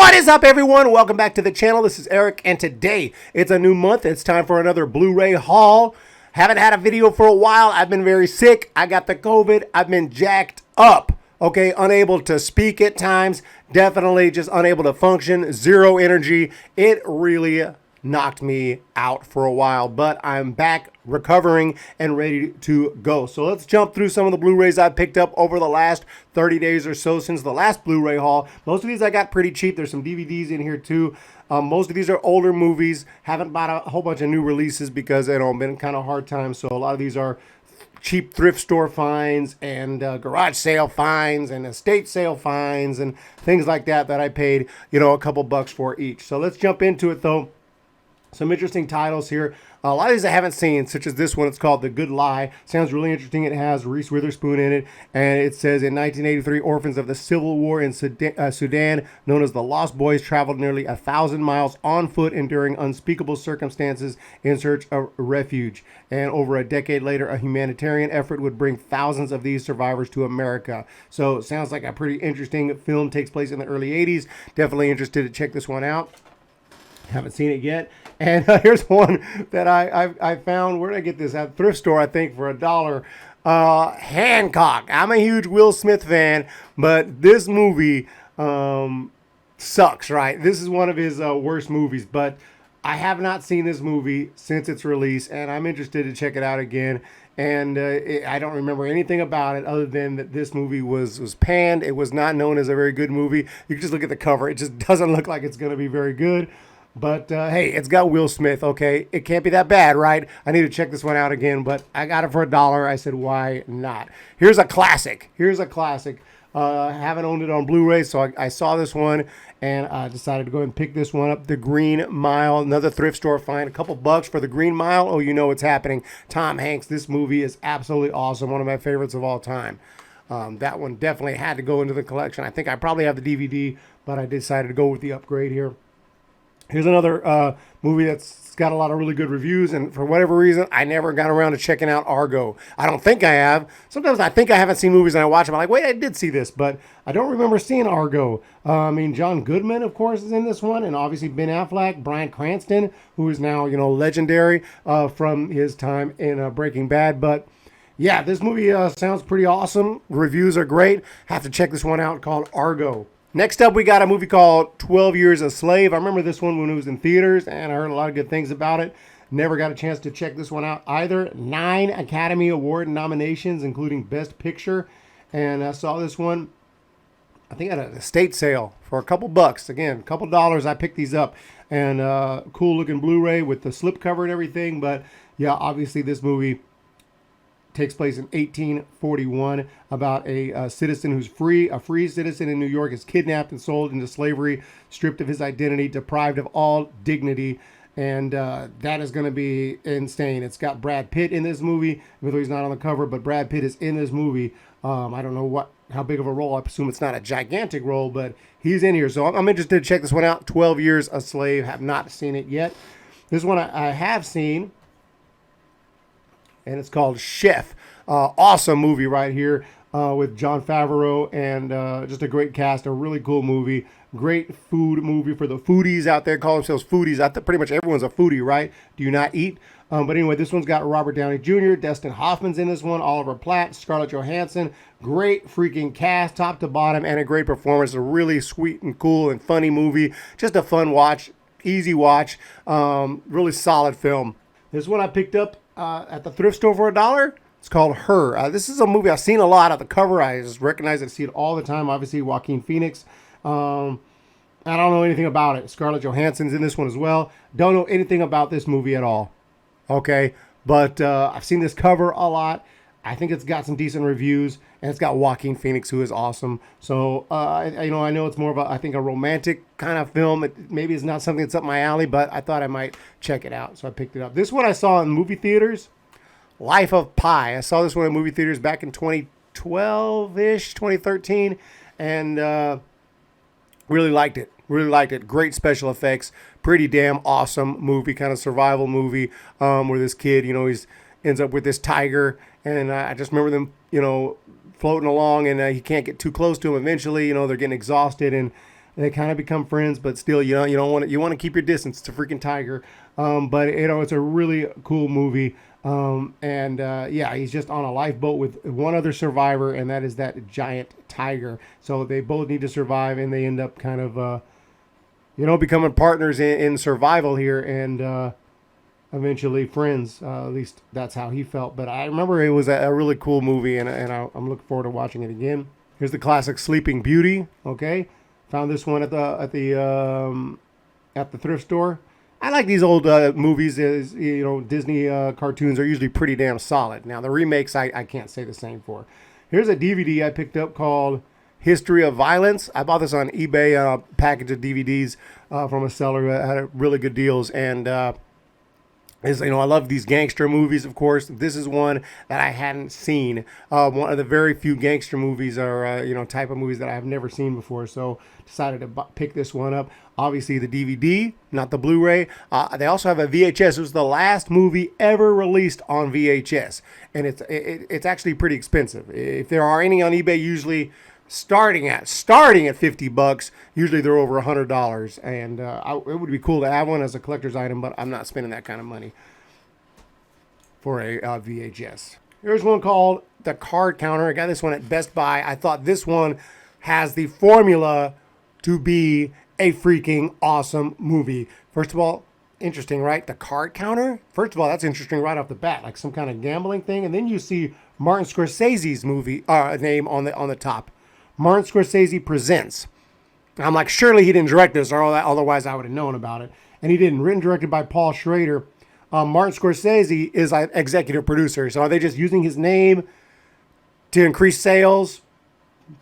What is up, everyone? Welcome back to the channel. This is Eric, and today it's a new month. It's time for another Blu-ray haul. Haven't had a video for a while. I've been very sick. I got the COVID. I've been jacked up. Okay, unable to speak at times. Definitely just unable to function. Zero energy. It really knocked me out for a while, but I'm back recovering and ready to go. So let's jump through some of the Blu-rays I picked up over the last 30 days or so since the last Blu-ray haul. Most of these I got pretty cheap. There's some DVDs in here too. Most of these are older movies. Haven't bought a whole bunch of new releases because it's been kind of hard times. So a lot of these are cheap thrift store finds and garage sale finds and estate sale finds and things like that I paid, a couple bucks for each. So let's jump into it though. Some interesting titles here. A lot of these I haven't seen, such as this one. It's called The Good Lie. Sounds really interesting. It has Reese Witherspoon in it. And it says, in 1983, orphans of the Civil War in Sudan, known as the Lost Boys, traveled nearly 1,000 miles on foot, enduring unspeakable circumstances in search of refuge. And over a decade later, a humanitarian effort would bring thousands of these survivors to America. So it sounds like a pretty interesting film. Takes place in the early 80s. Definitely interested to check this one out. Haven't seen it yet. And here's one that I found. Where did I get this? At a thrift store, I think, for $1. Hancock. I'm a huge Will Smith fan, but this movie sucks, right? This is one of his worst movies, but I have not seen this movie since its release, and I'm interested to check it out again. And I don't remember anything about it other than that this movie was panned. It was not known as a very good movie. You can just look at the cover. It just doesn't look like it's going to be very good. But, hey, it's got Will Smith, okay? It can't be that bad, right? I need to check this one out again, but I got it for $1. I said, why not? Here's a classic. Haven't owned it on Blu-ray, so I saw this one, and I decided to go ahead and pick this one up. The Green Mile, another thrift store find. A couple bucks for The Green Mile. Oh, you know what's happening. Tom Hanks. This movie is absolutely awesome. One of my favorites of all time. That one definitely had to go into the collection. I think I probably have the DVD, but I decided to go with the upgrade here. Here's another movie that's got a lot of really good reviews, and for whatever reason, I never got around to checking out Argo. I don't think I have. Sometimes I think I haven't seen movies and I watch them. I'm like, wait, I did see this, but I don't remember seeing Argo. John Goodman, of course, is in this one, and obviously Ben Affleck, Bryan Cranston, who is now, legendary from his time in Breaking Bad. But yeah, this movie sounds pretty awesome. Reviews are great. Have to check this one out, called Argo. Next up, we got a movie called 12 Years a Slave. I remember this one when it was in theaters, and I heard a lot of good things about it. Never got a chance to check this one out either. 9 Academy Award nominations, including Best Picture. And I saw this one, I think at an estate sale for a couple bucks. Again, a couple dollars. I picked these up. And cool looking Blu-ray with the slipcover and everything. But yeah, obviously this movie takes place in 1841 about a citizen who's a free citizen in New York is kidnapped and sold into slavery, stripped of his identity, deprived of all dignity, and that is going to be insane. It's got Brad Pitt in this movie, even though he's not on the cover, but Brad Pitt is in this movie. I don't know how big of a role. I presume it's not a gigantic role, but he's in here. So I'm interested to check this one out. 12 Years a Slave. Have not seen it yet. This one I have seen, and it's called Chef. Awesome movie right here with Jon Favreau, and just a great cast. A really cool movie. Great food movie for the foodies out there. Call themselves foodies. I think pretty much everyone's a foodie, right? Do you not eat? But anyway, this one's got Robert Downey Jr., Dustin Hoffman's in this one, Oliver Platt, Scarlett Johansson. Great freaking cast, top to bottom, and a great performance. A really sweet and cool and funny movie. Just a fun watch, easy watch. Really solid film. This one I picked up at the thrift store for $1. It's called Her. This is a movie I've seen a lot of the cover. I just recognize it, I see it all the time. Obviously, Joaquin Phoenix. I don't know anything about it. Scarlett Johansson's in this one as well. Don't know anything about this movie at all. Okay, but I've seen this cover a lot. I think it's got some decent reviews, and it's got Joaquin Phoenix, who is awesome. So, I know it's more of a romantic kind of film. Maybe it's not something that's up my alley, but I thought I might check it out, so I picked it up. This one I saw in movie theaters, Life of Pi. I saw this one in movie theaters back in 2012-ish, 2013, and really liked it. Really liked it. Great special effects. Pretty damn awesome movie, kind of survival movie, where this kid, he's ends up with this tiger, and I just remember them, floating along, and he can't get too close to him. Eventually, they're getting exhausted, and They kind of become friends, but still, you don't want to, you want to keep your distance. It's a freaking tiger. But it's a really cool movie. Yeah, he's just on a lifeboat with one other survivor, and that is that giant tiger. So they both need to survive, and they end up kind of, becoming partners in survival here, and eventually friends. At least that's how he felt. But I remember it was a really cool movie, and I'm looking forward to watching it again. Here's the classic Sleeping Beauty. Okay, found this one at the thrift store. I like these old movies. Disney cartoons are usually pretty damn solid. Now the remakes, I can't say the same for. Here's a DVD I picked up called History of Violence. I bought this on eBay, a package of DVDs from a seller that had really good deals, and I love these gangster movies, of course. This is one that I hadn't seen. One of the very few gangster movies are, type of movies that I have never seen before. So decided to pick this one up. Obviously the DVD, not the Blu-ray. They also have a VHS. It was the last movie ever released on VHS. And it's actually pretty expensive. If there are any on eBay, usually starting at $50. Usually they're over $100, and it would be cool to have one as a collector's item, but I'm not spending that kind of money for a VHS. Here's one called The Card Counter. I got this one at Best Buy. I thought this one has the formula to be a freaking awesome movie. First of all, interesting, right? The Card Counter. First of all, that's interesting right off the bat, like some kind of gambling thing, and then you see Martin Scorsese's movie name on the top. Martin Scorsese Presents. I'm like, surely he didn't direct this, or all that, otherwise I would have known about it. And he didn't. Written, directed by Paul Schrader. Martin Scorsese is an executive producer. So are they just using his name to increase sales?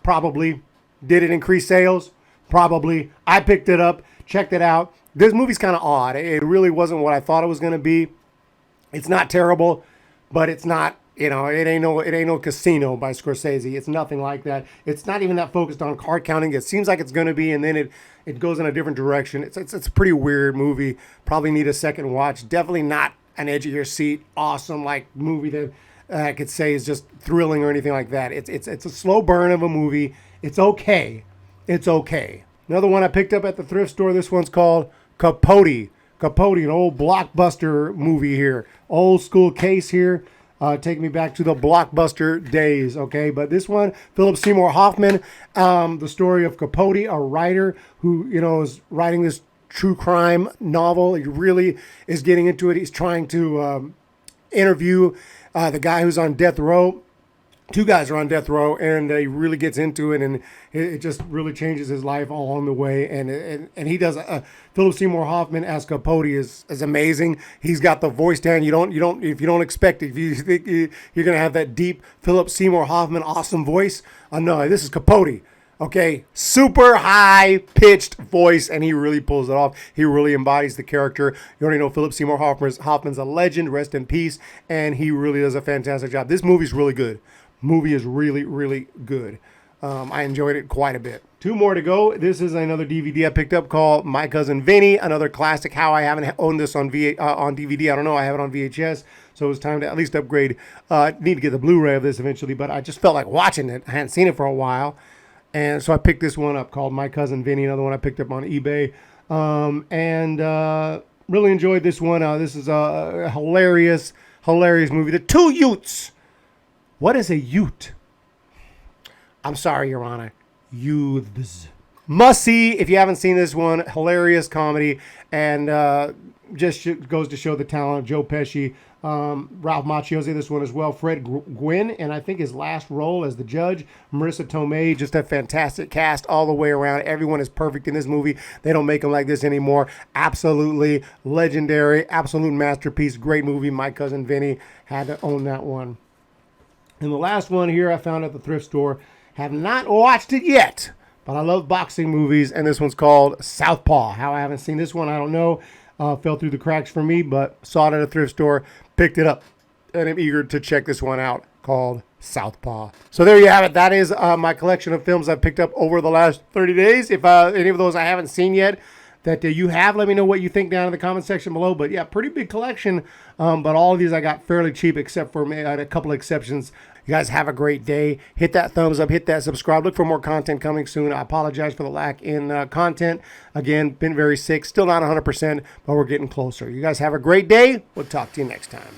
Probably. Did it increase sales? Probably. I picked it up, checked it out. This movie's kind of odd. It really wasn't what I thought it was going to be. It's not terrible, but it's not. It ain't no Casino by Scorsese. It's nothing like that. It's not even that focused on card counting. It seems like it's going to be, and then it goes in a different direction. It's a pretty weird movie. Probably need a second watch. Definitely not an edge of your seat, awesome like movie that I could say is just thrilling or anything like that. It's a slow burn of a movie. It's okay. It's okay. Another one I picked up at the thrift store. This one's called Capote. Capote, an old blockbuster movie here. Old school case here. Take me back to the blockbuster days, okay? But this one, Philip Seymour Hoffman, the story of Capote, a writer who, is writing this true crime novel. He really is getting into it. He's trying to interview the guy who's on death row. Two guys are on death row, and he really gets into it, and it just really changes his life all along the way. And he does. Philip Seymour Hoffman as Capote is amazing. He's got the voice down. You don't if you don't expect it, if you think you're gonna have that deep Philip Seymour Hoffman awesome voice, no, this is Capote. Okay, super high pitched voice, and he really pulls it off. He really embodies the character. You already know Philip Seymour Hoffman's a legend. Rest in peace, and he really does a fantastic job. This movie's really good. Movie is really, really good. I enjoyed it quite a bit. Two more to go. This is another DVD I picked up called My Cousin Vinnie, another classic. How I haven't owned this on DVD. I don't know. I have it on VHS, so it was time to at least upgrade. Need to get the Blu-ray of this eventually, but I just felt like watching it. I hadn't seen it for a while, and so I picked this one up called My Cousin Vinnie, another one I picked up on eBay, and really enjoyed this one. This is a hilarious movie. The Two Utes. What is a Ute? I'm sorry, Your Honor. Youths. Must see if you haven't seen this one. Hilarious comedy, and just goes to show the talent of Joe Pesci. Ralph Macchio's in this one as well. Fred Gwynn, and I think his last role as the judge. Marissa Tomei, just a fantastic cast all the way around. Everyone is perfect in this movie. They don't make them like this anymore. Absolutely legendary, absolute masterpiece. Great movie. My Cousin Vinnie, had to own that one. And the last one here I found at the thrift store. Have not watched it yet, but I love boxing movies, and this one's called Southpaw. How I haven't seen this one, I don't know. Fell through the cracks for me, but saw it at a thrift store, picked it up, and I'm eager to check this one out, called Southpaw. So there you have it. That is my collection of films I've picked up over the last 30 days. If any of those I haven't seen yet, that you have. Let me know what you think down in the comment section below. But yeah, pretty big collection. But all of these I got fairly cheap, except for maybe I had a couple of exceptions. You guys have a great day. Hit that thumbs up, hit that subscribe. Look for more content coming soon. I apologize for the lack in content. Again, been very sick. Still not 100%, but we're getting closer. You guys have a great day. We'll talk to you next time.